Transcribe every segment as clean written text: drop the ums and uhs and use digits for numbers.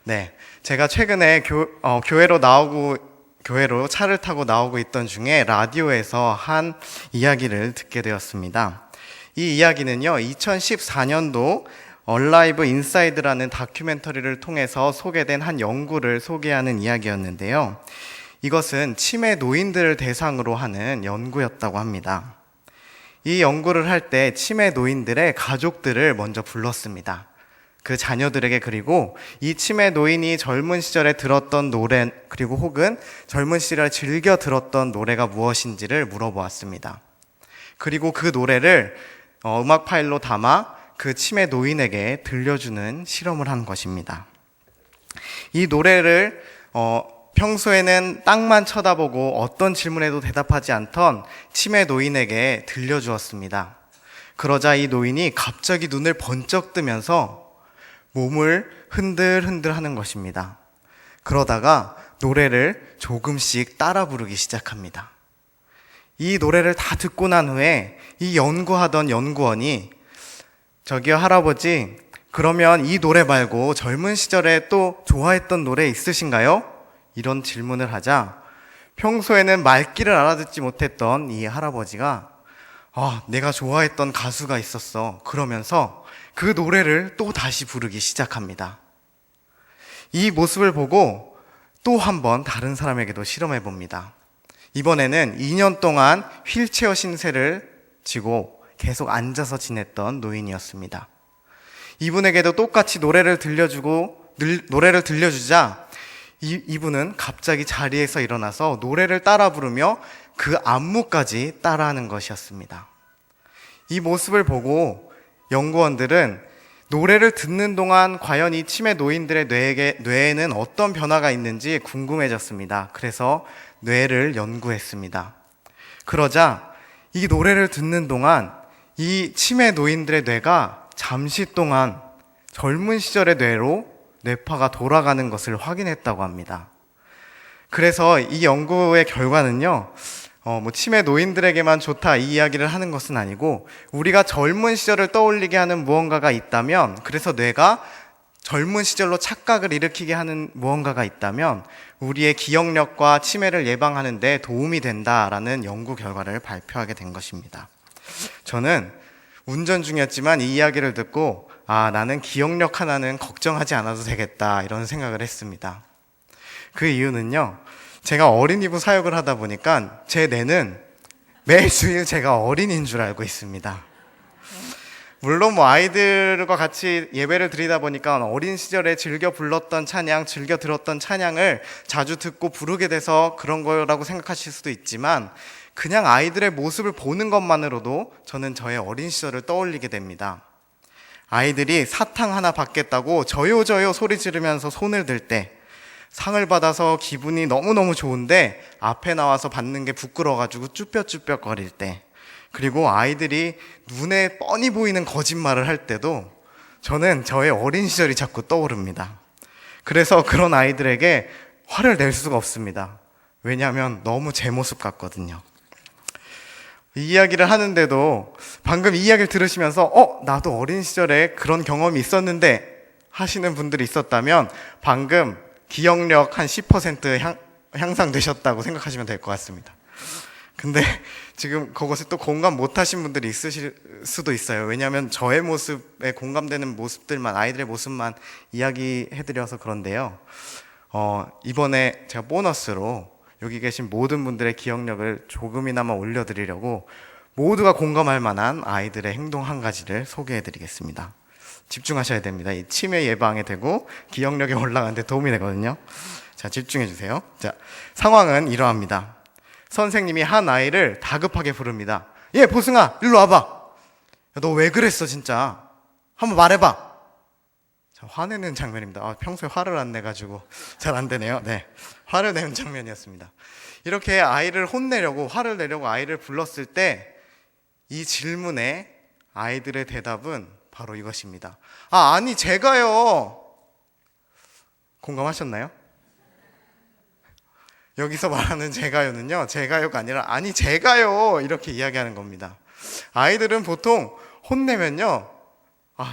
네, 제가 최근에 교회로 차를 타고 나오고 있던 중에 라디오에서 한 이야기를 듣게 되었습니다. 이 이야기는요, 2014년도 얼라이브 인사이드라는 다큐멘터리를 통해서 소개된 한 연구를 소개하는 이야기였는데요. 이것은 치매 노인들을 대상으로 하는 연구였다고 합니다. 이 연구를 할 때 치매 노인들의 가족들을 먼저 불렀습니다. 그 자녀들에게, 그리고 이 치매 노인이 젊은 시절에 들었던 노래, 그리고 혹은 젊은 시절에 즐겨 들었던 노래가 무엇인지를 물어보았습니다. 그리고 그 노래를 음악 파일로 담아 그 치매 노인에게 들려주는 실험을 한 것입니다. 이 노래를 평소에는 땅만 쳐다보고 어떤 질문에도 대답하지 않던 치매 노인에게 들려주었습니다. 그러자 이 노인이 갑자기 눈을 번쩍 뜨면서 몸을 흔들흔들 하는 것입니다. 그러다가 노래를 조금씩 따라 부르기 시작합니다. 이 노래를 다 듣고 난 후에 이 연구하던 연구원이, 저기요 할아버지, 그러면 이 노래 말고 젊은 시절에 또 좋아했던 노래 있으신가요? 이런 질문을 하자 평소에는 말귀를 알아듣지 못했던 이 할아버지가 내가 좋아했던 가수가 있었어, 그러면서 그 노래를 또 다시 부르기 시작합니다. 이 모습을 보고 또 한 번 다른 사람에게도 실험해 봅니다. 이번에는 2년 동안 휠체어 신세를 지고 계속 앉아서 지냈던 노인이었습니다. 이분에게도 똑같이 노래를 들려주자 이분은 갑자기 자리에서 일어나서 노래를 따라 부르며 그 안무까지 따라하는 것이었습니다. 이 모습을 보고 연구원들은 노래를 듣는 동안 과연 이 치매 노인들의 뇌에는 어떤 변화가 있는지 궁금해졌습니다. 그래서 뇌를 연구했습니다. 그러자 이 노래를 듣는 동안 이 치매 노인들의 뇌가 잠시 동안 젊은 시절의 뇌로 뇌파가 돌아가는 것을 확인했다고 합니다. 그래서 이 연구의 결과는요, 치매 노인들에게만 좋다 이 이야기를 하는 것은 아니고, 우리가 젊은 시절을 떠올리게 하는 무언가가 있다면, 그래서 뇌가 젊은 시절로 착각을 일으키게 하는 무언가가 있다면 우리의 기억력과 치매를 예방하는 데 도움이 된다라는 연구 결과를 발표하게 된 것입니다. 저는 운전 중이었지만 이 이야기를 듣고 나는 기억력 하나는 걱정하지 않아도 되겠다, 이런 생각을 했습니다. 그 이유는요, 제가 어린이부 사역을 하다 보니까 제 뇌는 매주일 제가 어린이인 줄 알고 있습니다. 물론 아이들과 같이 예배를 드리다 보니까 어린 시절에 즐겨 불렀던 찬양, 즐겨 들었던 찬양을 자주 듣고 부르게 돼서 그런 거라고 생각하실 수도 있지만, 그냥 아이들의 모습을 보는 것만으로도 저는 저의 어린 시절을 떠올리게 됩니다. 아이들이 사탕 하나 받겠다고 저요 저요 소리 지르면서 손을 들 때, 상을 받아서 기분이 너무너무 좋은데 앞에 나와서 받는 게 부끄러워가지고 쭈뼛쭈뼛 거릴 때, 그리고 아이들이 눈에 뻔히 보이는 거짓말을 할 때도 저는 저의 어린 시절이 자꾸 떠오릅니다. 그래서 그런 아이들에게 화를 낼 수가 없습니다. 왜냐하면 너무 제 모습 같거든요. 이 이야기를 하는데도 방금 이 이야기를 들으시면서 나도 어린 시절에 그런 경험이 있었는데 하시는 분들이 있었다면 방금 기억력 한 10% 향상되셨다고 생각하시면 될 것 같습니다. 근데 지금 그것에 또 공감 못하신 분들이 있으실 수도 있어요. 왜냐하면 저의 모습에 공감되는 모습들만, 아이들의 모습만 이야기해드려서 그런데요. 이번에 제가 보너스로 여기 계신 모든 분들의 기억력을 조금이나마 올려드리려고 모두가 공감할 만한 아이들의 행동 한 가지를 소개해드리겠습니다. 집중하셔야 됩니다. 이 치매 예방에 되고 기억력이 올라가는 데 도움이 되거든요. 자, 집중해주세요. 자, 상황은 이러합니다. 선생님이 한 아이를 다급하게 부릅니다. 보승아, 일로 와봐. 너 왜 그랬어 진짜? 한번 말해봐. 자, 화내는 장면입니다. 평소에 화를 안 내가지고 잘 안 되네요. 네, 화를 내는 장면이었습니다. 이렇게 아이를 혼내려고, 화를 내려고 아이를 불렀을 때 이 질문에 아이들의 대답은 바로 이것입니다. 아니 제가요. 공감하셨나요? 여기서 말하는 제가요는요, 제가요가 아니라 아니 제가요, 이렇게 이야기하는 겁니다. 아이들은 보통 혼내면요,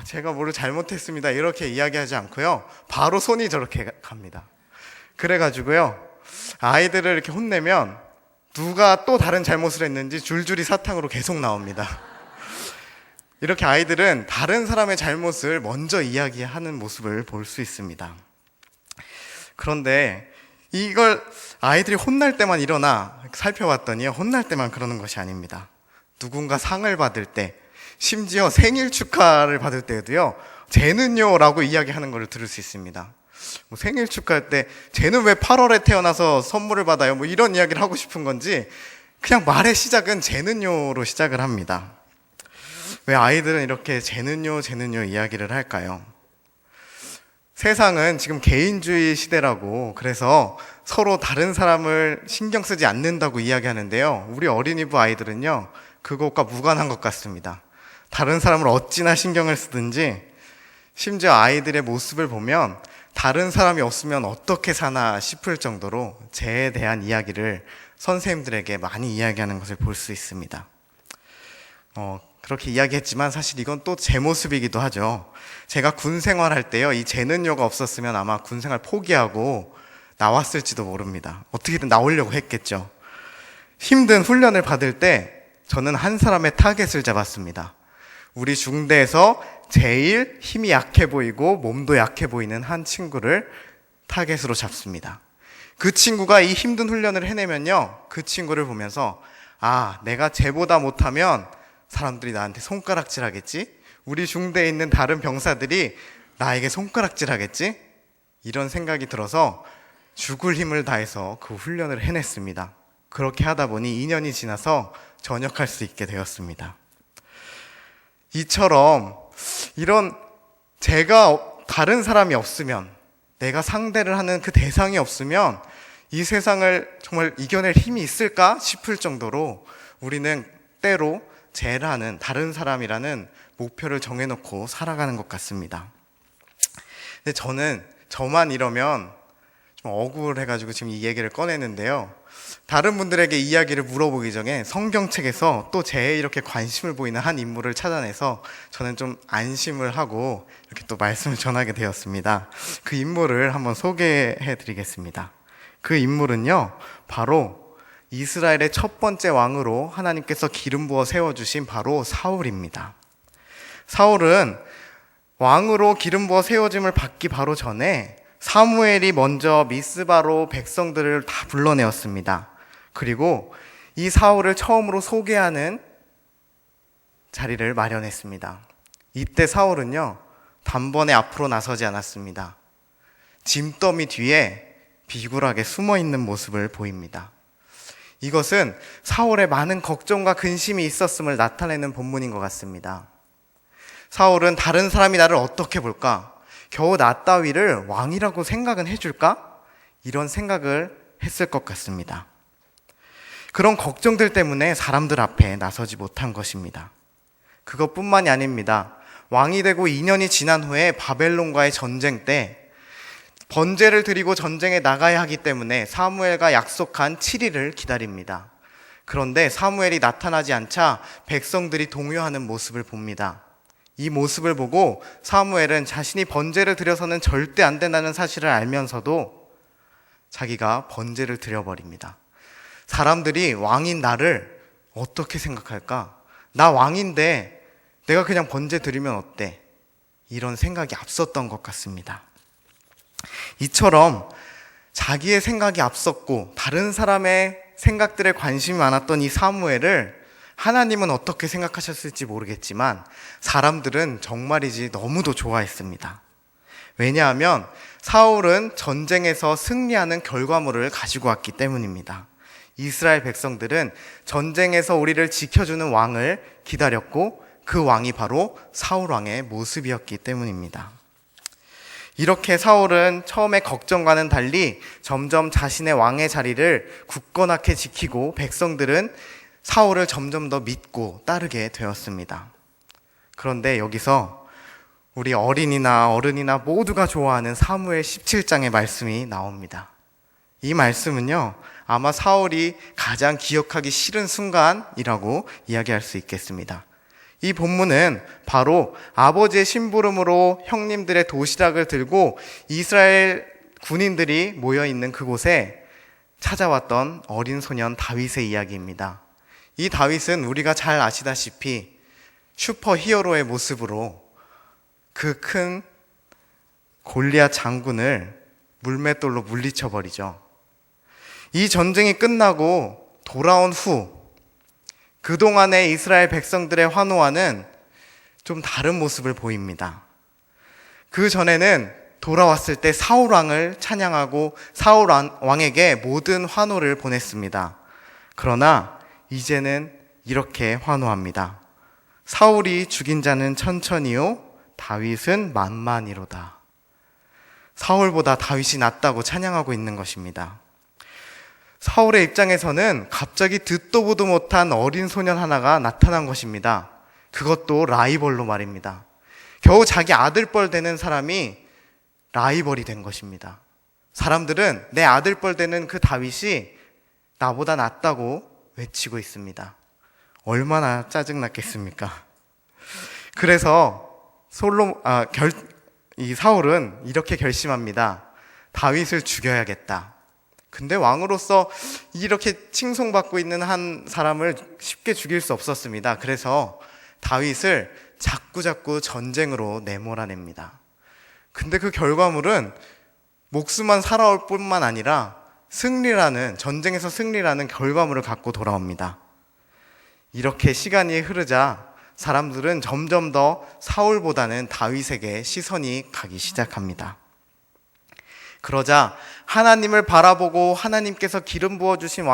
제가 뭐를 잘못했습니다 이렇게 이야기하지 않고요, 바로 손이 저렇게 갑니다. 그래가지고요, 아이들을 이렇게 혼내면 누가 또 다른 잘못을 했는지 줄줄이 사탕으로 계속 나옵니다. 이렇게 아이들은 다른 사람의 잘못을 먼저 이야기하는 모습을 볼 수 있습니다. 그런데 이걸 아이들이 혼날 때만 일어나 살펴봤더니 혼날 때만 그러는 것이 아닙니다. 누군가 상을 받을 때, 심지어 생일 축하를 받을 때에도요, 쟤는요 라고 이야기하는 것을 들을 수 있습니다. 생일 축하할 때 쟤는 왜 8월에 태어나서 선물을 받아요, 이런 이야기를 하고 싶은 건지 그냥 말의 시작은 쟤는요로 시작을 합니다. 왜 아이들은 이렇게 쟤는요 이야기를 할까요? 세상은 지금 개인주의 시대라고, 그래서 서로 다른 사람을 신경 쓰지 않는다고 이야기하는데요, 우리 어린이부 아이들은요 그것과 무관한 것 같습니다. 다른 사람을 어찌나 신경을 쓰든지, 심지어 아이들의 모습을 보면 다른 사람이 없으면 어떻게 사나 싶을 정도로 쟤에 대한 이야기를 선생님들에게 많이 이야기하는 것을 볼 수 있습니다. 그렇게 이야기했지만 사실 이건 또 제 모습이기도 하죠. 제가 군 생활할 때요, 이 쟤는요가 없었으면 아마 군 생활 포기하고 나왔을지도 모릅니다. 어떻게든 나오려고 했겠죠. 힘든 훈련을 받을 때 저는 한 사람의 타겟을 잡았습니다. 우리 중대에서 제일 힘이 약해 보이고 몸도 약해 보이는 한 친구를 타겟으로 잡습니다. 그 친구가 이 힘든 훈련을 해내면요, 그 친구를 보면서 내가 쟤보다 못하면 사람들이 나한테 손가락질 하겠지? 우리 중대에 있는 다른 병사들이 나에게 손가락질 하겠지? 이런 생각이 들어서 죽을 힘을 다해서 그 훈련을 해냈습니다. 그렇게 하다 보니 2년이 지나서 전역할 수 있게 되었습니다. 이처럼 이런 제가 다른 사람이 없으면, 내가 상대를 하는 그 대상이 없으면 이 세상을 정말 이겨낼 힘이 있을까 싶을 정도로 우리는 때로 쟤라는, 다른 사람이라는 목표를 정해놓고 살아가는 것 같습니다. 근데 저만 이러면 좀 억울해가지고 지금 이 얘기를 꺼내는데요, 다른 분들에게 이야기를 물어보기 전에 성경책에서 또 쟤에 이렇게 관심을 보이는 한 인물을 찾아내서 저는 좀 안심을 하고 이렇게 또 말씀을 전하게 되었습니다. 그 인물을 한번 소개해 드리겠습니다. 그 인물은요, 바로 이스라엘의 첫 번째 왕으로 하나님께서 기름 부어 세워주신 바로 사울입니다. 사울은 왕으로 기름 부어 세워짐을 받기 바로 전에 사무엘이 먼저 미스바로 백성들을 다 불러내었습니다. 그리고 이 사울을 처음으로 소개하는 자리를 마련했습니다. 이때 사울은요, 단번에 앞으로 나서지 않았습니다. 짐더미 뒤에 비굴하게 숨어 있는 모습을 보입니다. 이것은 사울의 많은 걱정과 근심이 있었음을 나타내는 본문인 것 같습니다. 사울은 다른 사람이 나를 어떻게 볼까? 겨우 나 따위를 왕이라고 생각은 해줄까? 이런 생각을 했을 것 같습니다. 그런 걱정들 때문에 사람들 앞에 나서지 못한 것입니다. 그것뿐만이 아닙니다. 왕이 되고 2년이 지난 후에 바벨론과의 전쟁 때 번제를 드리고 전쟁에 나가야 하기 때문에 사무엘과 약속한 7일을 기다립니다. 그런데 사무엘이 나타나지 않자 백성들이 동요하는 모습을 봅니다. 이 모습을 보고 사무엘은 자신이 번제를 드려서는 절대 안 된다는 사실을 알면서도 자기가 번제를 드려버립니다. 사람들이 왕인 나를 어떻게 생각할까? 나 왕인데 내가 그냥 번제 드리면 어때? 이런 생각이 앞섰던 것 같습니다. 이처럼 자기의 생각이 앞섰고 다른 사람의 생각들에 관심이 많았던 이 사무엘을 하나님은 어떻게 생각하셨을지 모르겠지만 사람들은 정말이지 너무도 좋아했습니다. 왜냐하면 사울은 전쟁에서 승리하는 결과물을 가지고 왔기 때문입니다. 이스라엘 백성들은 전쟁에서 우리를 지켜주는 왕을 기다렸고 그 왕이 바로 사울 왕의 모습이었기 때문입니다. 이렇게 사울은 처음에 걱정과는 달리 점점 자신의 왕의 자리를 굳건하게 지키고 백성들은 사울을 점점 더 믿고 따르게 되었습니다. 그런데 여기서 우리 어린이나 어른이나 모두가 좋아하는 사무엘 17장의 말씀이 나옵니다. 이 말씀은요, 아마 사울이 가장 기억하기 싫은 순간이라고 이야기할 수 있겠습니다. 이 본문은 바로 아버지의 심부름으로 형님들의 도시락을 들고 이스라엘 군인들이 모여있는 그곳에 찾아왔던 어린 소년 다윗의 이야기입니다. 이 다윗은 우리가 잘 아시다시피 슈퍼 히어로의 모습으로 그 큰 골리앗 장군을 물맷돌로 물리쳐 버리죠. 이 전쟁이 끝나고 돌아온 후 그동안의 이스라엘 백성들의 환호와는 좀 다른 모습을 보입니다. 그 전에는 돌아왔을 때 사울 왕을 찬양하고 사울 왕에게 모든 환호를 보냈습니다. 그러나 이제는 이렇게 환호합니다. 사울이 죽인 자는 천천히요 다윗은 만만이로다. 사울보다 다윗이 낫다고 찬양하고 있는 것입니다. 사울의 입장에서는 갑자기 듣도 보도 못한 어린 소년 하나가 나타난 것입니다. 그것도 라이벌로 말입니다. 겨우 자기 아들뻘 되는 사람이 라이벌이 된 것입니다. 사람들은 내 아들뻘 되는 그 다윗이 나보다 낫다고 외치고 있습니다. 얼마나 짜증났겠습니까? 그래서 이 사울은 이렇게 결심합니다. 다윗을 죽여야겠다. 근데 왕으로서 이렇게 칭송받고 있는 한 사람을 쉽게 죽일 수 없었습니다. 그래서 다윗을 자꾸자꾸 전쟁으로 내몰아냅니다. 근데 그 결과물은 목숨만 살아올 뿐만 아니라 전쟁에서 승리라는 결과물을 갖고 돌아옵니다. 이렇게 시간이 흐르자 사람들은 점점 더 사울보다는 다윗에게 시선이 가기 시작합니다. 그러자 하나님을 바라보고 하나님께서 기름 부어주신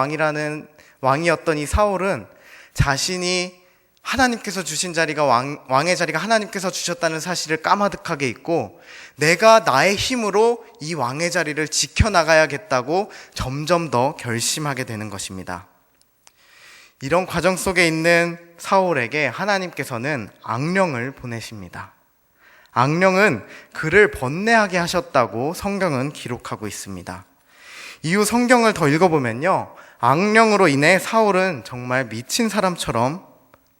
왕이었던 이 사울은 자신이 하나님께서 주신 자리가 왕의 자리가 하나님께서 주셨다는 사실을 까마득하게 잊고 내가 나의 힘으로 이 왕의 자리를 지켜나가야겠다고 점점 더 결심하게 되는 것입니다. 이런 과정 속에 있는 사울에게 하나님께서는 악령을 보내십니다. 악령은 그를 번뇌하게 하셨다고 성경은 기록하고 있습니다. 이후 성경을 더 읽어보면요, 악령으로 인해 사울은 정말 미친 사람처럼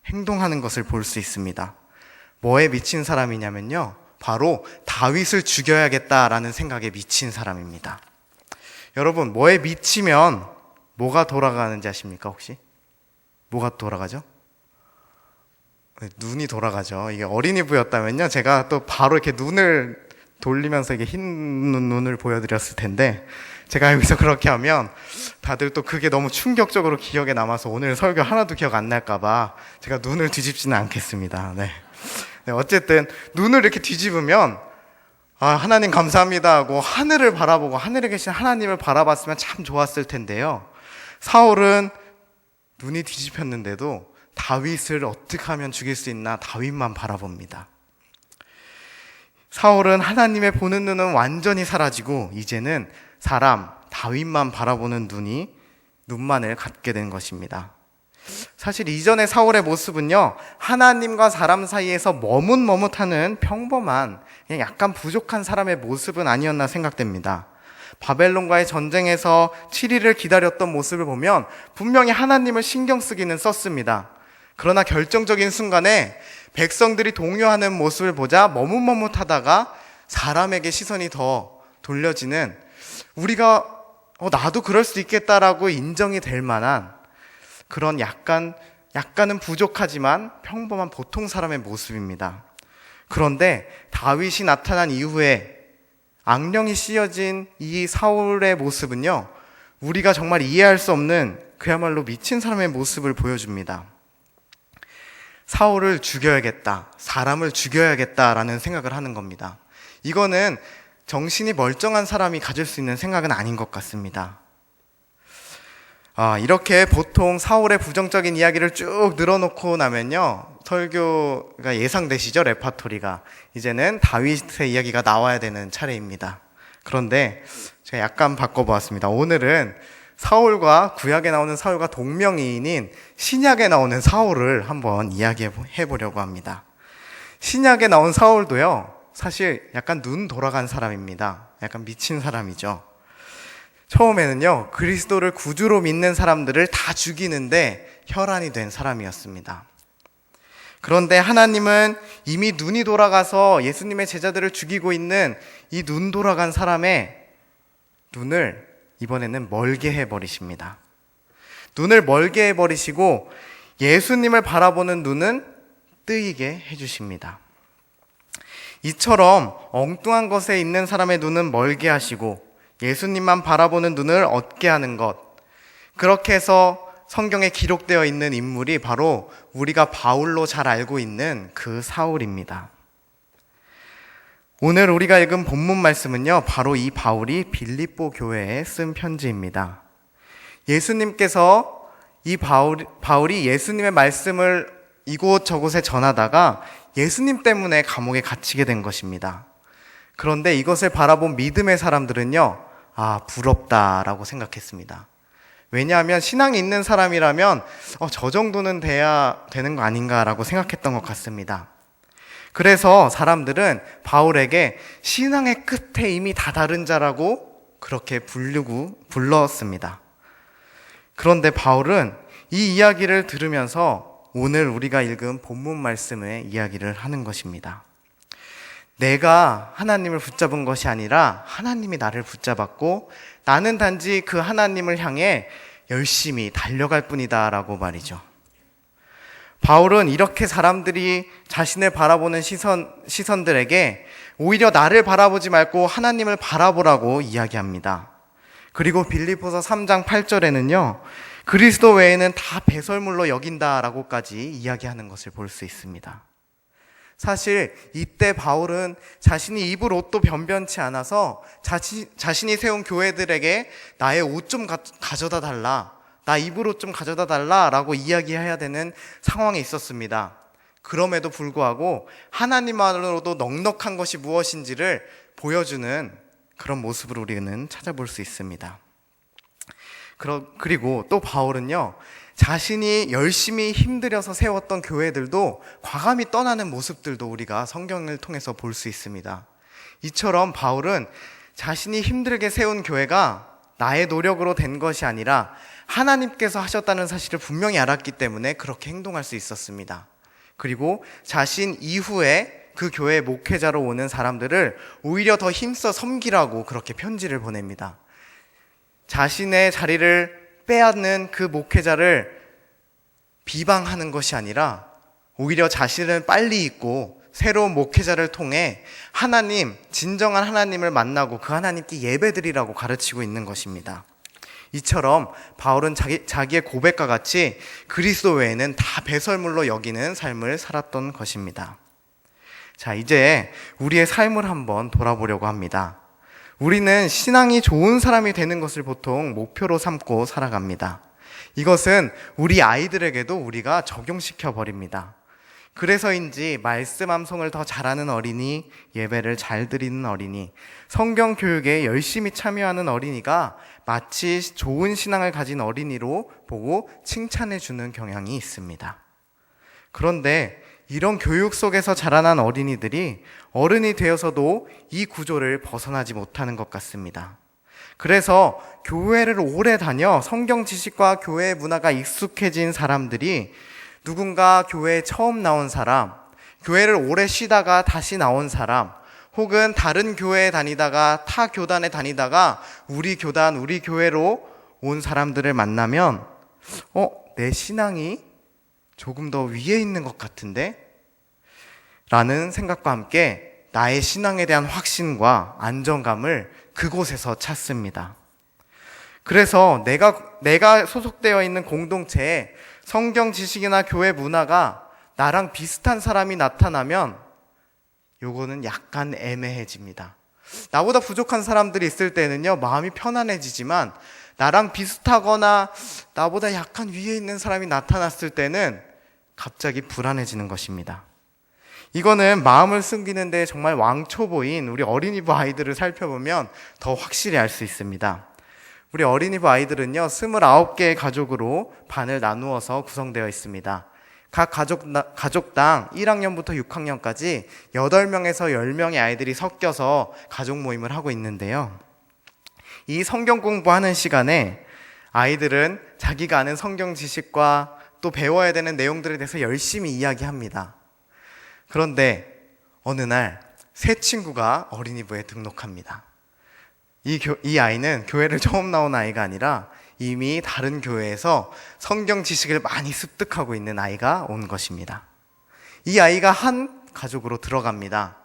행동하는 것을 볼 수 있습니다. 뭐에 미친 사람이냐면요, 바로 다윗을 죽여야겠다라는 생각에 미친 사람입니다. 여러분, 뭐에 미치면 뭐가 돌아가는지 아십니까 혹시? 뭐가 돌아가죠? 눈이 돌아가죠. 이게 어린이부였다면요, 제가 또 바로 이렇게 눈을 돌리면서 이게 흰 눈을 보여드렸을 텐데, 제가 여기서 그렇게 하면 다들 또 그게 너무 충격적으로 기억에 남아서 오늘 설교 하나도 기억 안 날까봐 제가 눈을 뒤집지는 않겠습니다. 네, 어쨌든 눈을 이렇게 뒤집으면 하나님 감사합니다 하고 하늘을 바라보고 하늘에 계신 하나님을 바라봤으면 참 좋았을 텐데요, 사울은 눈이 뒤집혔는데도 다윗을 어떻게 하면 죽일 수 있나 다윗만 바라봅니다. 사울은 하나님의 보는 눈은 완전히 사라지고 이제는 다윗만 바라보는 눈만을 갖게 된 것입니다. 사실 이전의 사울의 모습은요, 하나님과 사람 사이에서 머뭇머뭇하는 평범한 그냥 약간 부족한 사람의 모습은 아니었나 생각됩니다. 바벨론과의 전쟁에서 7일을 기다렸던 모습을 보면 분명히 하나님을 신경 쓰기는 썼습니다. 그러나 결정적인 순간에 백성들이 동요하는 모습을 보자 머뭇머뭇하다가 사람에게 시선이 더 돌려지는, 우리가 나도 그럴 수 있겠다라고 인정이 될 만한 그런 약간은 부족하지만 평범한 보통 사람의 모습입니다. 그런데 다윗이 나타난 이후에 악령이 씌어진 이 사울의 모습은요, 우리가 정말 이해할 수 없는 그야말로 미친 사람의 모습을 보여줍니다. 사울을 죽여야겠다, 사람을 죽여야겠다라는 생각을 하는 겁니다. 이거는 정신이 멀쩡한 사람이 가질 수 있는 생각은 아닌 것 같습니다. 이렇게 보통 사울의 부정적인 이야기를 쭉 늘어놓고 나면요, 설교가 예상되시죠? 레파토리가. 이제는 다윗의 이야기가 나와야 되는 차례입니다. 그런데 제가 약간 바꿔보았습니다. 오늘은 구약에 나오는 사울과 동명이인인 신약에 나오는 사울을 한번 이야기해 보려고 합니다. 신약에 나온 사울도요, 사실 약간 눈 돌아간 사람입니다. 약간 미친 사람이죠. 처음에는요, 그리스도를 구주로 믿는 사람들을 다 죽이는데 혈안이 된 사람이었습니다. 그런데 하나님은 이미 눈이 돌아가서 예수님의 제자들을 죽이고 있는 이 눈 돌아간 사람의 눈을 이번에는 멀게 해버리십니다. 눈을 멀게 해버리시고 예수님을 바라보는 눈은 뜨이게 해주십니다. 이처럼 엉뚱한 것에 있는 사람의 눈은 멀게 하시고 예수님만 바라보는 눈을 얻게 하는 것, 그렇게 해서 성경에 기록되어 있는 인물이 바로 우리가 바울로 잘 알고 있는 그 사울입니다. 오늘 우리가 읽은 본문 말씀은요, 바로 이 바울이 빌립보 교회에 쓴 편지입니다. 예수님께서 이 바울이 예수님의 말씀을 이곳저곳에 전하다가 예수님 때문에 감옥에 갇히게 된 것입니다. 그런데 이것을 바라본 믿음의 사람들은요, 부럽다라고 생각했습니다. 왜냐하면 신앙이 있는 사람이라면 저 정도는 돼야 되는 거 아닌가라고 생각했던 것 같습니다. 그래서 사람들은 바울에게 신앙의 끝에 이미 다다른 자라고 그렇게 불렀습니다. 그런데 바울은 이 이야기를 들으면서 오늘 우리가 읽은 본문 말씀의 이야기를 하는 것입니다. 내가 하나님을 붙잡은 것이 아니라 하나님이 나를 붙잡았고 나는 단지 그 하나님을 향해 열심히 달려갈 뿐이다 라고 말이죠. 바울은 이렇게 사람들이 자신을 바라보는 시선들에게 오히려 나를 바라보지 말고 하나님을 바라보라고 이야기합니다. 그리고 빌립보서 3장 8절에는요, 그리스도 외에는 다 배설물로 여긴다라고까지 이야기하는 것을 볼 수 있습니다. 사실 이때 바울은 자신이 입을 옷도 변변치 않아서 자신이 세운 교회들에게 나의 옷 좀 가져다 달라, 나 입을 옷 좀 가져다 달라 라고 이야기해야 되는 상황에 있었습니다. 그럼에도 불구하고 하나님만으로도 넉넉한 것이 무엇인지를 보여주는 그런 모습을 우리는 찾아볼 수 있습니다. 그리고 또 바울은요, 자신이 열심히 힘들여서 세웠던 교회들도 과감히 떠나는 모습들도 우리가 성경을 통해서 볼 수 있습니다. 이처럼 바울은 자신이 힘들게 세운 교회가 나의 노력으로 된 것이 아니라 하나님께서 하셨다는 사실을 분명히 알았기 때문에 그렇게 행동할 수 있었습니다. 그리고 자신 이후에 그 교회 목회자로 오는 사람들을 오히려 더 힘써 섬기라고 그렇게 편지를 보냅니다. 자신의 자리를 빼앗는 그 목회자를 비방하는 것이 아니라 오히려 자신은 빨리 있고 새로운 목회자를 통해 하나님, 진정한 하나님을 만나고 그 하나님께 예배드리라고 가르치고 있는 것입니다. 이처럼 바울은 자기의 고백과 같이 그리스도 외에는 다 배설물로 여기는 삶을 살았던 것입니다. 자, 이제 우리의 삶을 한번 돌아보려고 합니다. 우리는 신앙이 좋은 사람이 되는 것을 보통 목표로 삼고 살아갑니다. 이것은 우리 아이들에게도 우리가 적용시켜 버립니다. 그래서인지 말씀 암송을 더 잘하는 어린이, 예배를 잘 드리는 어린이, 성경 교육에 열심히 참여하는 어린이가 마치 좋은 신앙을 가진 어린이로 보고 칭찬해 주는 경향이 있습니다. 그런데 이런 교육 속에서 자라난 어린이들이 어른이 되어서도 이 구조를 벗어나지 못하는 것 같습니다. 그래서 교회를 오래 다녀 성경 지식과 교회 문화가 익숙해진 사람들이 누군가 교회에 처음 나온 사람, 교회를 오래 쉬다가 다시 나온 사람, 혹은 다른 교회에 다니다가 타 교단에 다니다가 우리 교단, 우리 교회로 온 사람들을 만나면 내 신앙이 조금 더 위에 있는 것 같은데? 라는 생각과 함께 나의 신앙에 대한 확신과 안정감을 그곳에서 찾습니다. 그래서 내가 소속되어 있는 공동체에 성경 지식이나 교회 문화가 나랑 비슷한 사람이 나타나면 요거는 약간 애매해집니다. 나보다 부족한 사람들이 있을 때는요, 마음이 편안해지지만 나랑 비슷하거나 나보다 약간 위에 있는 사람이 나타났을 때는 갑자기 불안해지는 것입니다. 이거는 마음을 숨기는데 정말 왕초보인 우리 어린이부 아이들을 살펴보면 더 확실히 알 수 있습니다. 우리 어린이부 아이들은요, 29개의 가족으로 반을 나누어서 구성되어 있습니다. 각 가족당 1학년부터 6학년까지 8명에서 10명의 아이들이 섞여서 가족 모임을 하고 있는데요. 이 성경 공부하는 시간에 아이들은 자기가 아는 성경 지식과 또 배워야 되는 내용들에 대해서 열심히 이야기합니다. 그런데 어느 날 새 친구가 어린이부에 등록합니다. 이 아이는 교회를 처음 나온 아이가 아니라 이미 다른 교회에서 성경 지식을 많이 습득하고 있는 아이가 온 것입니다. 이 아이가 한 가족으로 들어갑니다.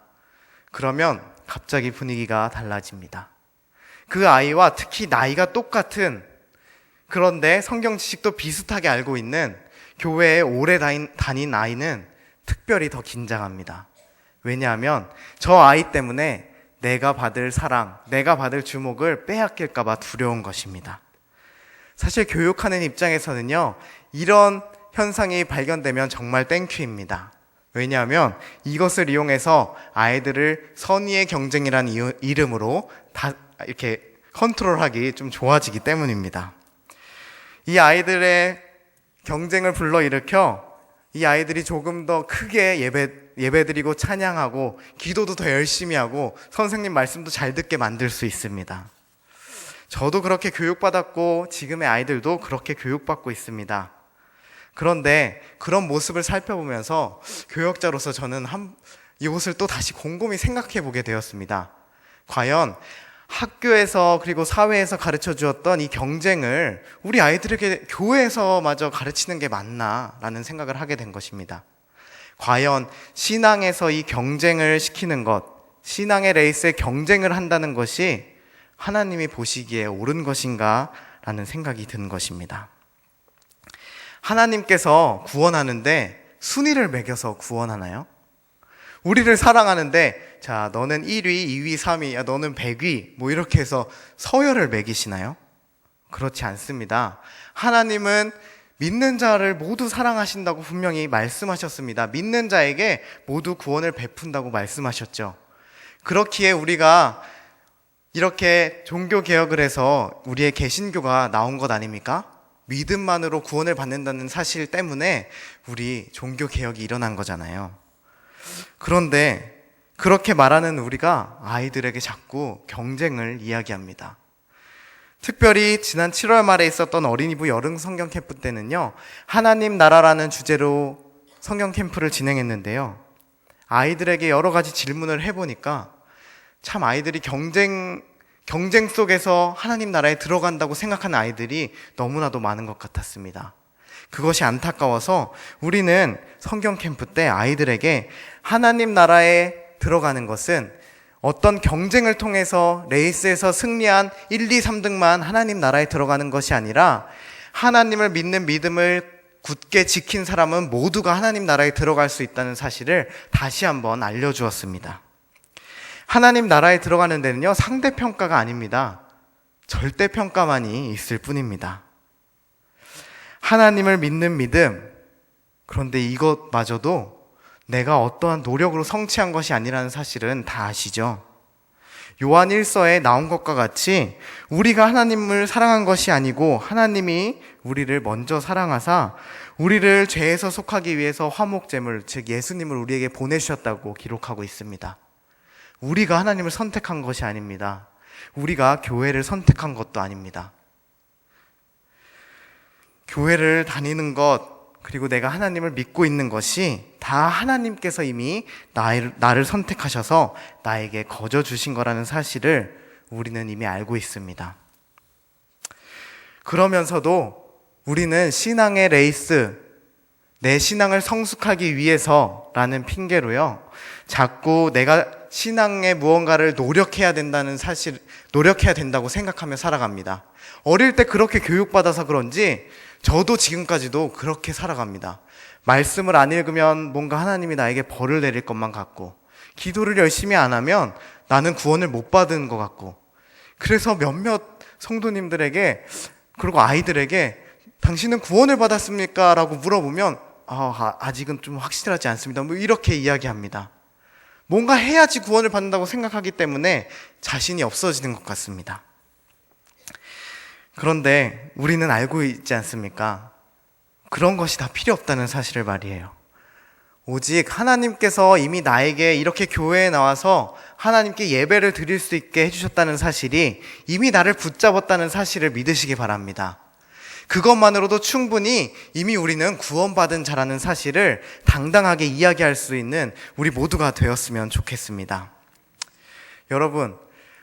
그러면 갑자기 분위기가 달라집니다. 그 아이와 특히 나이가 똑같은, 그런데 성경 지식도 비슷하게 알고 있는 교회에 오래 다닌 아이는 특별히 더 긴장합니다. 왜냐하면 저 아이 때문에 내가 받을 사랑, 내가 받을 주목을 빼앗길까 봐 두려운 것입니다. 사실 교육하는 입장에서는요, 이런 현상이 발견되면 정말 땡큐입니다. 왜냐하면 이것을 이용해서 아이들을 선의의 경쟁이라는 이름으로 다 이렇게 컨트롤하기 좀 좋아지기 때문입니다. 이 아이들의 경쟁을 불러일으켜 이 아이들이 조금 더 크게 예배드리고 찬양하고 기도도 더 열심히 하고 선생님 말씀도 잘 듣게 만들 수 있습니다. 저도 그렇게 교육받았고 지금의 아이들도 그렇게 교육받고 있습니다. 그런데 그런 모습을 살펴보면서 교역자로서 저는 이것을 또 다시 곰곰이 생각해 보게 되었습니다. 과연 학교에서 그리고 사회에서 가르쳐 주었던 이 경쟁을 우리 아이들에게 교회에서마저 가르치는 게 맞나라는 생각을 하게 된 것입니다. 과연 신앙에서 이 경쟁을 시키는 것, 신앙의 레이스에 경쟁을 한다는 것이 하나님이 보시기에 옳은 것인가 라는 생각이 든 것입니다. 하나님께서 구원하는데 순위를 매겨서 구원하나요? 우리를 사랑하는데 자, 너는 1위, 2위, 3위, 야, 너는 100위 뭐 이렇게 해서 서열을 매기시나요? 그렇지 않습니다. 하나님은 믿는 자를 모두 사랑하신다고 분명히 말씀하셨습니다. 믿는 자에게 모두 구원을 베푼다고 말씀하셨죠. 그렇기에 우리가 이렇게 종교개혁을 해서 우리의 개신교가 나온 것 아닙니까? 믿음만으로 구원을 받는다는 사실 때문에 우리 종교개혁이 일어난 거잖아요. 그런데 그렇게 말하는 우리가 아이들에게 자꾸 경쟁을 이야기합니다. 특별히 지난 7월 말에 있었던 어린이부 여름 성경 캠프 때는요, 하나님 나라라는 주제로 성경 캠프를 진행했는데요. 아이들에게 여러 가지 질문을 해보니까 참 아이들이 경쟁 속에서 하나님 나라에 들어간다고 생각하는 아이들이 너무나도 많은 것 같았습니다. 그것이 안타까워서 우리는 성경 캠프 때 아이들에게 하나님 나라에 들어가는 것은 어떤 경쟁을 통해서 레이스에서 승리한 1, 2, 3등만 하나님 나라에 들어가는 것이 아니라 하나님을 믿는 믿음을 굳게 지킨 사람은 모두가 하나님 나라에 들어갈 수 있다는 사실을 다시 한번 알려주었습니다. 하나님 나라에 들어가는 데는요, 상대평가가 아닙니다. 절대평가만이 있을 뿐입니다. 하나님을 믿는 믿음, 그런데 이것마저도 내가 어떠한 노력으로 성취한 것이 아니라는 사실은 다 아시죠? 요한 1서에 나온 것과 같이 우리가 하나님을 사랑한 것이 아니고 하나님이 우리를 먼저 사랑하사 우리를 죄에서 속하기 위해서 화목제물, 즉 예수님을 우리에게 보내주셨다고 기록하고 있습니다. 우리가 하나님을 선택한 것이 아닙니다. 우리가 교회를 선택한 것도 아닙니다. 교회를 다니는 것, 그리고 내가 하나님을 믿고 있는 것이 다 하나님께서 이미 나를 선택하셔서 나에게 거저 주신 거라는 사실을 우리는 이미 알고 있습니다. 그러면서도 우리는 신앙의 레이스, 내 신앙을 성숙하기 위해서라는 핑계로요, 자꾸 내가 신앙에 무언가를 노력해야 된다고 생각하며 살아갑니다. 어릴 때 그렇게 교육받아서 그런지 저도 지금까지도 그렇게 살아갑니다. 말씀을 안 읽으면 뭔가 하나님이 나에게 벌을 내릴 것만 같고, 기도를 열심히 안 하면 나는 구원을 못 받은 것 같고, 그래서 몇몇 성도님들에게, 그리고 아이들에게 당신은 구원을 받았습니까? 라고 물어보면 아직은 좀 확실하지 않습니다. 뭐 이렇게 이야기합니다. 뭔가 해야지 구원을 받는다고 생각하기 때문에 자신이 없어지는 것 같습니다. 그런데 우리는 알고 있지 않습니까? 그런 것이 다 필요 없다는 사실을 말이에요. 오직 하나님께서 이미 나에게 이렇게 교회에 나와서 하나님께 예배를 드릴 수 있게 해주셨다는 사실이 이미 나를 붙잡았다는 사실을 믿으시기 바랍니다. 그것만으로도 충분히 이미 우리는 구원받은 자라는 사실을 당당하게 이야기할 수 있는 우리 모두가 되었으면 좋겠습니다. 여러분,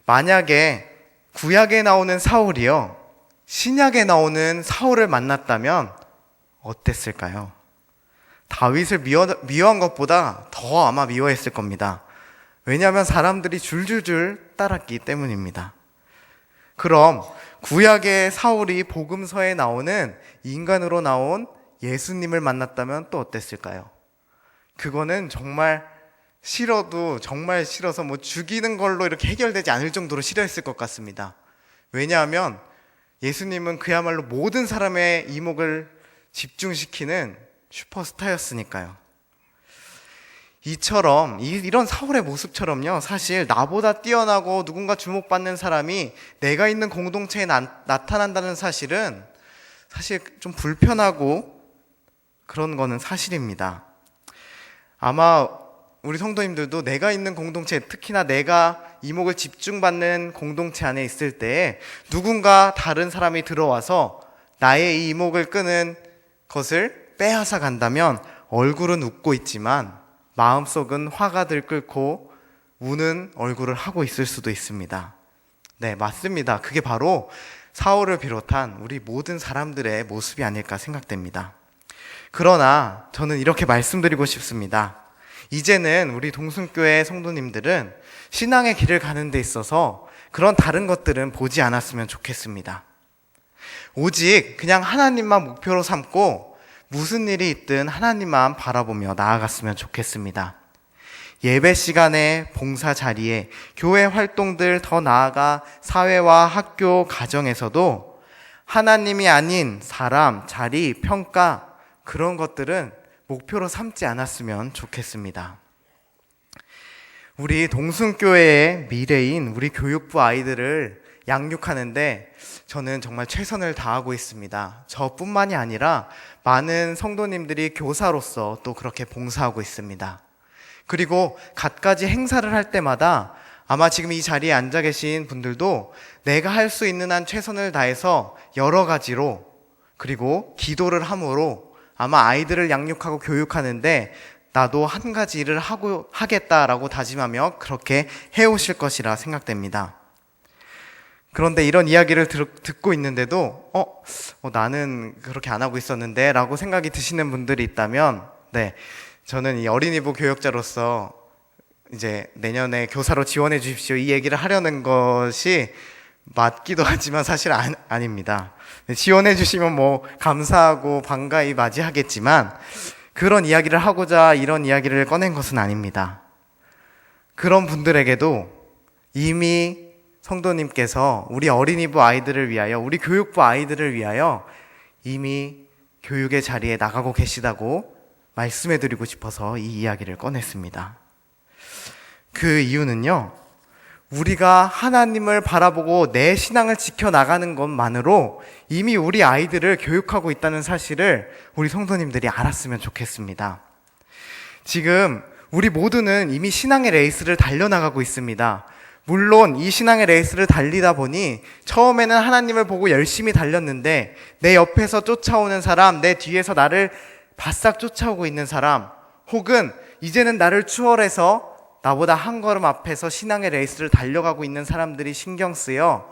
만약에 구약에 나오는 사울이요, 신약에 나오는 사울을 만났다면 어땠을까요? 다윗을 미워한 것보다 더 아마 미워했을 겁니다. 왜냐하면 사람들이 줄줄줄 따랐기 때문입니다. 그럼 구약의 사울이 복음서에 나오는 인간으로 나온 예수님을 만났다면 또 어땠을까요? 그거는 정말 싫어도 정말 싫어서 죽이는 걸로 이렇게 해결되지 않을 정도로 싫어했을 것 같습니다. 왜냐하면 예수님은 그야말로 모든 사람의 이목을 집중시키는 슈퍼스타였으니까요. 이런 사울의 모습처럼요, 사실 나보다 뛰어나고 누군가 주목받는 사람이 내가 있는 공동체에 나타난다는 사실은 사실 좀 불편하고 그런 거는 사실입니다. 아마 우리 성도님들도 내가 있는 공동체, 특히나 내가 이목을 집중받는 공동체 안에 있을 때 누군가 다른 사람이 들어와서 나의 이 이목을 끄는 것을 빼앗아 간다면 얼굴은 웃고 있지만 마음속은 화가 들끓고 우는 얼굴을 하고 있을 수도 있습니다. 네, 맞습니다. 그게 바로 사울을 비롯한 우리 모든 사람들의 모습이 아닐까 생각됩니다. 그러나 저는 이렇게 말씀드리고 싶습니다. 이제는 우리 동순교회 성도님들은 신앙의 길을 가는 데 있어서 그런 다른 것들은 보지 않았으면 좋겠습니다. 오직 그냥 하나님만 목표로 삼고 무슨 일이 있든 하나님만 바라보며 나아갔으면 좋겠습니다. 예배 시간에, 봉사 자리에, 교회 활동들, 더 나아가 사회와 학교, 가정에서도 하나님이 아닌 사람, 자리, 평가, 그런 것들은 목표로 삼지 않았으면 좋겠습니다. 우리 동순교회의 미래인 우리 교육부 아이들을 양육하는데 저는 정말 최선을 다하고 있습니다. 저뿐만이 아니라 많은 성도님들이 교사로서 또 그렇게 봉사하고 있습니다. 그리고 갖가지 행사를 할 때마다 아마 지금 이 자리에 앉아 계신 분들도 내가 할 수 있는 한 최선을 다해서 여러 가지로, 그리고 기도를 함으로 아마 아이들을 양육하고 교육하는데 나도 한 가지 일을 하겠다라고 다짐하며 그렇게 해오실 것이라 생각됩니다. 그런데 이런 이야기를 듣고 있는데도 나는 그렇게 안 하고 있었는데 라고 생각이 드시는 분들이 있다면, 네, 저는 이 어린이부 교역자로서 이제 내년에 교사로 지원해 주십시오, 이 얘기를 하려는 것이 맞기도 하지만 사실 아닙니다. 지원해 주시면 감사하고 반가이 맞이하겠지만 그런 이야기를 하고자 이런 이야기를 꺼낸 것은 아닙니다. 그런 분들에게도 이미 성도님께서 우리 어린이부 아이들을 위하여, 우리 교육부 아이들을 위하여 이미 교육의 자리에 나가고 계시다고 말씀해 드리고 싶어서 이 이야기를 꺼냈습니다. 그 이유는요, 우리가 하나님을 바라보고 내 신앙을 지켜나가는 것만으로 이미 우리 아이들을 교육하고 있다는 사실을 우리 성도님들이 알았으면 좋겠습니다. 지금 우리 모두는 이미 신앙의 레이스를 달려나가고 있습니다. 물론 이 신앙의 레이스를 달리다 보니 처음에는 하나님을 보고 열심히 달렸는데 내 옆에서 쫓아오는 사람, 내 뒤에서 나를 바싹 쫓아오고 있는 사람, 혹은 이제는 나를 추월해서 나보다 한 걸음 앞에서 신앙의 레이스를 달려가고 있는 사람들이 신경 쓰여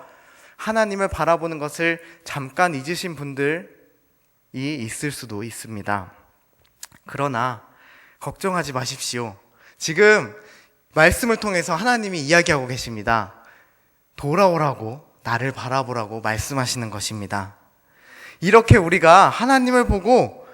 하나님을 바라보는 것을 잠깐 잊으신 분들이 있을 수도 있습니다. 그러나 걱정하지 마십시오. 지금 말씀을 통해서 하나님이 이야기하고 계십니다. 돌아오라고, 나를 바라보라고 말씀하시는 것입니다. 이렇게 우리가 하나님을 보고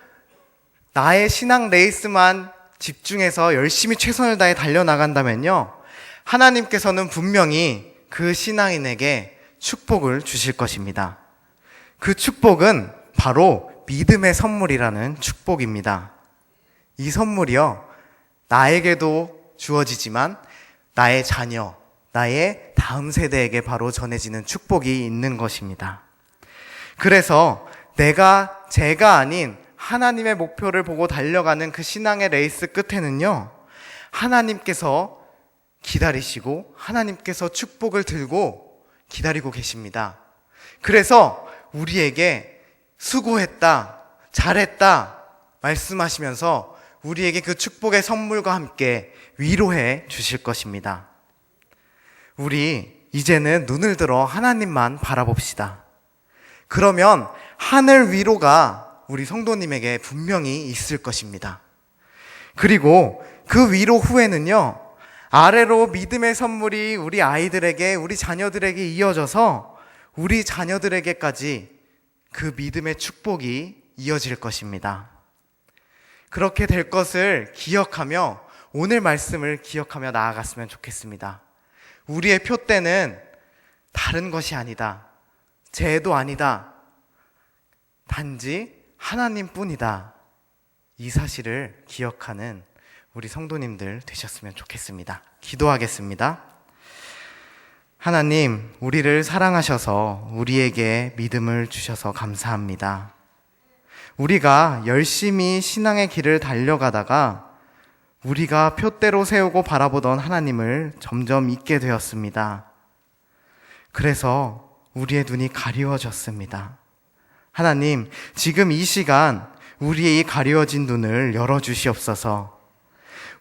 나의 신앙 레이스만 집중해서 열심히 최선을 다해 달려나간다면요, 하나님께서는 분명히 그 신앙인에게 축복을 주실 것입니다. 그 축복은 바로 믿음의 선물이라는 축복입니다. 이 선물이요, 나에게도 주어지지만 나의 자녀, 나의 다음 세대에게 바로 전해지는 축복이 있는 것입니다. 그래서 제가 아닌 하나님의 목표를 보고 달려가는 그 신앙의 레이스 끝에는요, 하나님께서 기다리시고 하나님께서 축복을 들고 기다리고 계십니다. 그래서 우리에게 수고했다, 잘했다 말씀하시면서 우리에게 그 축복의 선물과 함께 위로해 주실 것입니다. 우리 이제는 눈을 들어 하나님만 바라봅시다. 그러면 하늘 위로가 우리 성도님에게 분명히 있을 것입니다. 그리고 그 위로 후에는요, 아래로 믿음의 선물이 우리 아이들에게, 우리 자녀들에게 이어져서 우리 자녀들에게까지 그 믿음의 축복이 이어질 것입니다. 그렇게 될 것을 기억하며 오늘 말씀을 기억하며 나아갔으면 좋겠습니다. 우리의 표대는 다른 것이 아니다. 죄도 아니다. 단지 하나님뿐이다. 이 사실을 기억하는 우리 성도님들 되셨으면 좋겠습니다. 기도하겠습니다. 하나님, 우리를 사랑하셔서 우리에게 믿음을 주셔서 감사합니다. 우리가 열심히 신앙의 길을 달려가다가 우리가 표대로 세우고 바라보던 하나님을 점점 잊게 되었습니다. 그래서 우리의 눈이 가리워졌습니다. 하나님, 지금 이 시간 우리의 이 가리워진 눈을 열어주시옵소서.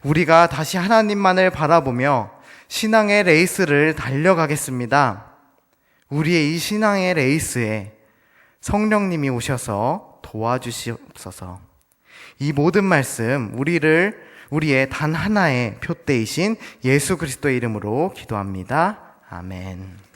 우리가 다시 하나님만을 바라보며 신앙의 레이스를 달려가겠습니다. 우리의 이 신앙의 레이스에 성령님이 오셔서 도와주시옵소서. 이 모든 말씀 우리의 단 하나의 표대이신 예수 그리스도의 이름으로 기도합니다. 아멘.